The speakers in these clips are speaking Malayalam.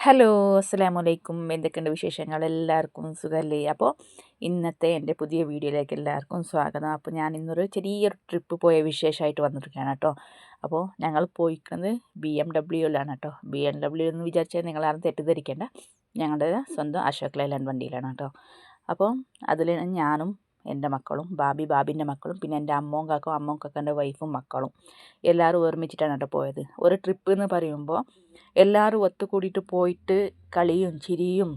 ഹലോ, അസ്സലാമലൈക്കും. എന്തൊക്കെയുണ്ട് വിശേഷങ്ങൾ? എല്ലാവർക്കും സുഖമല്ലേ? അപ്പോൾ ഇന്നത്തെ എൻ്റെ പുതിയ വീഡിയോയിലേക്ക് എല്ലാവർക്കും സ്വാഗതം. അപ്പോൾ ഞാൻ ഇന്നൊരു ചെറിയൊരു ട്രിപ്പ് പോയ വിശേഷമായിട്ട് വന്നിരിക്കുകയാണ് കേട്ടോ. അപ്പോൾ ഞങ്ങൾ പോയിരിക്കുന്നത് BMW-യിലാണ് കേട്ടോ. BMW എന്ന് വിചാരിച്ചാൽ നിങ്ങളാരും തെറ്റിദ്ധരിക്കേണ്ട, ഞങ്ങളുടെ സ്വന്തം അശോക് ലൈലാൻഡ് വണ്ടിയിലാണ് കേട്ടോ. അപ്പോൾ അതിൽ ഞാനും എൻ്റെ മക്കളും ബാബിൻ്റെ മക്കളും പിന്നെ എൻ്റെ അമ്മവും കാക്കൻ്റെ വൈഫും മക്കളും എല്ലാവരും ഒരുമിച്ചിട്ടാണ് കേട്ടോ പോയത്. ഒരു ട്രിപ്പ് എന്ന് പറയുമ്പോൾ എല്ലാവരും ഒത്തുകൂടിയിട്ട് പോയിട്ട് കളിയും ചിരിയും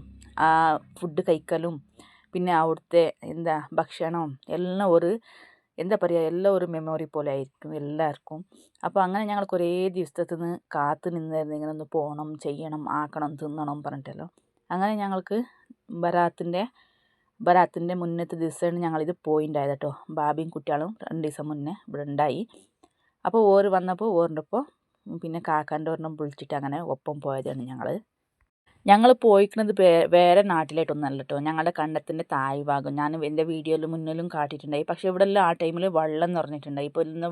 ഫുഡ് കഴിക്കലും പിന്നെ അവിടുത്തെ ഭക്ഷണവും എല്ലാം എന്താ പറയുക, എല്ലാം ഒരു മെമ്മറി പോലെ ആയിരിക്കും എല്ലാവർക്കും. അപ്പോൾ അങ്ങനെ ഞങ്ങൾ കുറേ ദിവസത്തു നിന്ന് കാത്തു നിന്നായിരുന്നു ഇങ്ങനെ ഒന്ന് പോകണം, ചെയ്യണം, ആക്കണം, തിന്നണം പറഞ്ഞിട്ടല്ലോ. അങ്ങനെ ഞങ്ങൾക്ക് ബറാത്തിൻ്റെ മുന്നത്തെ ദിവസമാണ് ഞങ്ങളിത് പോയിണ്ടായത് കേട്ടോ. ബാബിയും കുട്ടികളും 2 ദിവസം മുന്നേ ഇവിടെ ഉണ്ടായി. അപ്പോൾ ഓര് വന്നപ്പോൾ ഓറിൻ്റെ ഒപ്പം പിന്നെ കാക്കാൻ്റെ ഒരെണ്ണം വിളിച്ചിട്ട് അങ്ങനെ ഒപ്പം പോയതാണ് ഞങ്ങൾ പോയിക്കുന്നത് വേറെ നാട്ടിലായിട്ടൊന്നല്ല കേട്ടോ. ഞങ്ങളുടെ കണ്ടത്തിൻ്റെ താഴ് ഭാഗം ഞാൻ എൻ്റെ വീഡിയോയിൽ മുന്നിലും കാട്ടിയിട്ടുണ്ടായി. പക്ഷേ ഇവിടെ എല്ലാം ആ ടൈമിൽ വെള്ളം നിറഞ്ഞിട്ടുണ്ടായി. ഇപ്പോൾ ഇന്ന്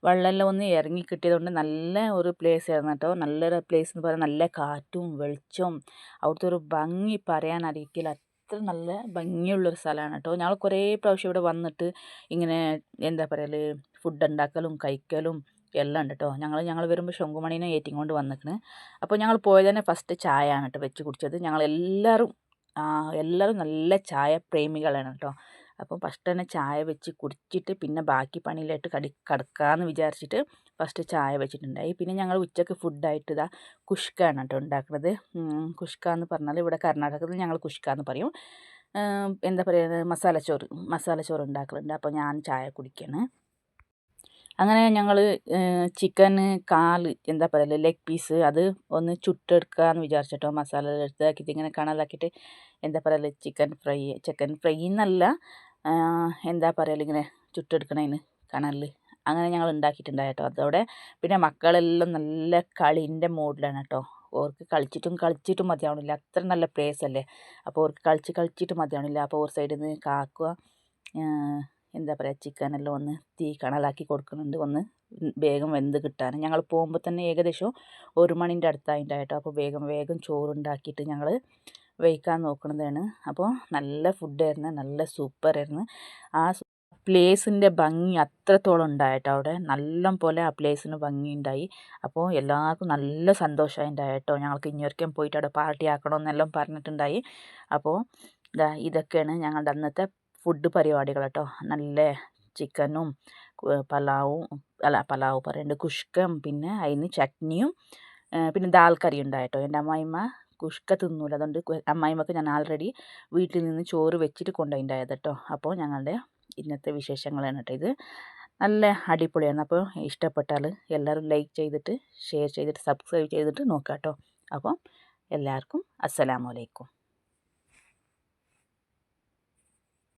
വെള്ളമെല്ലാം ഒന്ന് ഇറങ്ങി കിട്ടിയതുകൊണ്ട് നല്ല ഒരു പ്ലേസ് ആയിരുന്നു കേട്ടോ. നല്ലൊരു പ്ലേസ് എന്ന് പറയാൻ നല്ല കാറ്റും വെളിച്ചവും അവിടുത്തെ ഒരു ഭംഗി പറയാനറിയിക്കില്ല. അത്ര നല്ല ഭംഗിയുള്ളൊരു സ്ഥലമാണ് കേട്ടോ. ഞങ്ങൾ കുറേ പ്രാവശ്യം ഇവിടെ വന്നിട്ട് ഇങ്ങനെ എന്താ പറയൽ ഫുഡ് ഉണ്ടാക്കലും കഴിക്കലും എല്ലാം ഉണ്ട് കേട്ടോ. ഞങ്ങൾ വരുമ്പോൾ ശംഖുമണീനെ ഏറ്റിക്കൊണ്ട് വന്നിക്കണ്. അപ്പോൾ ഞങ്ങൾ പോയത് തന്നെ ഫസ്റ്റ് ചായ ആണ് കേട്ടോ വെച്ച് കുടിച്ചത്. എല്ലാവരും നല്ല ചായ പ്രേമികളാണ് കേട്ടോ. അപ്പോൾ ഫസ്റ്റ് തന്നെ ചായ വെച്ച് കുടിച്ചിട്ട് പിന്നെ ബാക്കി പണിയിലായിട്ട് കിടക്കാമെന്ന് വിചാരിച്ചിട്ട് ഫസ്റ്റ് ചായ വെച്ചിട്ടുണ്ടായി. പിന്നെ ഞങ്ങൾ ഉച്ചയ്ക്ക് ഫുഡായിട്ട് ഇതാ കുഷ്കാണ് കേട്ടോ ഉണ്ടാക്കുന്നത്. കുഷ്ക എന്ന് പറഞ്ഞാൽ ഇവിടെ കർണാടകത്തിൽ ഞങ്ങൾ കുഷ്ക എന്ന് പറയും. എന്താ പറയുക, മസാലച്ചോറ് ഉണ്ടാക്കലുണ്ട്. അപ്പോൾ ഞാൻ ചായ കുടിക്കുകയാണ്. അങ്ങനെ ഞങ്ങൾ ചിക്കന് കാല് എന്താ പറയുക ലെഗ് പീസ് അത് ഒന്ന് ചുട്ടെടുക്കാമെന്ന് വിചാരിച്ചിട്ടോ. മസാല എടുത്താക്കിയിട്ട് ഇങ്ങനെ കണലാക്കിയിട്ട് എന്താ പറയുക ചിക്കൻ ഫ്രൈ എന്നല്ല, എന്താ പറയുക ഇങ്ങനെ ചുട്ടെടുക്കണതിന് കണലിൽ അങ്ങനെ ഞങ്ങൾ ഉണ്ടാക്കിയിട്ടുണ്ടായി കേട്ടോ. അതോടെ പിന്നെ മക്കളെല്ലാം നല്ല കളീൻ്റെ മൂഡിലാണ് കേട്ടോ. ഓർക്ക് കളിച്ചിട്ടും മതിയാവണില്ല, അത്ര നല്ല പ്ലേസ് അല്ലേ. അപ്പോൾ ഓർക്ക് കളിച്ചിട്ട് മതിയാവണില്ല. അപ്പോൾ ഒരു സൈഡിൽ നിന്ന് കാക്കുക എന്താ പറയുക ചിക്കനെല്ലാം ഒന്ന് തീ കണലാക്കി കൊടുക്കുന്നുണ്ട്, ഒന്ന് വേഗം വെന്ത് കിട്ടാൻ. ഞങ്ങൾ പോകുമ്പോൾ തന്നെ ഏകദേശം 1 മണിൻ്റെ അടുത്തായിട്ടായിട്ടോ. അപ്പോൾ വേഗം ചോറുണ്ടാക്കിയിട്ട് ഞങ്ങൾ വയ്ക്കാൻ നോക്കുന്നതാണ്. അപ്പോൾ നല്ല ഫുഡായിരുന്നു, നല്ല സൂപ്പറായിരുന്നു. ആ പ്ലേസിൻ്റെ ഭംഗി അത്രത്തോളം ഉണ്ടായിട്ടോ. അവിടെ നല്ല പോലെ ആ പ്ലേസിന് ഭംഗി ഉണ്ടായി. അപ്പോൾ എല്ലാവർക്കും നല്ല സന്തോഷമായിട്ടോ. ഞങ്ങൾക്ക് ഇനിയൊരിക്കലും പോയിട്ട് അവിടെ പാർട്ടി ആക്കണമെന്നെല്ലാം പറഞ്ഞിട്ടുണ്ടായി. അപ്പോൾ ഇതൊക്കെയാണ് ഞങ്ങളുടെ അന്നത്തെ ഫുഡ് പരിപാടികൾ കേട്ടോ. നല്ല ചിക്കനും പലാവ് പറയുന്നുണ്ട്, കുഷ്കം, പിന്നെ അതിന് ചട്നിയും പിന്നെ ദാൽ കറി ഉണ്ടായിട്ടോ. എൻ്റെ അമ്മായിമ്മ കുഷ്ക തിന്നൂല, അതുകൊണ്ട് അമ്മായിമ്മക്ക് ഞാൻ ആൾറെഡി വീട്ടിൽ നിന്ന് ചോറ് വെച്ചിട്ട് കൊണ്ടുപോയിട്ടുണ്ടായത് കേട്ടോ. അപ്പോൾ ഞങ്ങളുടെ ഇന്നത്തെ വിശേഷങ്ങളാണ് കേട്ടോ ഇത്. നല്ല അടിപൊളിയാണ്. അപ്പോൾ ഇഷ്ടപ്പെട്ടാൽ എല്ലാവരും ലൈക്ക് ചെയ്തിട്ട് ഷെയർ ചെയ്തിട്ട് സബ്സ്ക്രൈബ് ചെയ്തിട്ട് നോക്കാം കേട്ടോ. അപ്പോൾ എല്ലാവർക്കും അസ്സലാമു അലൈക്കും.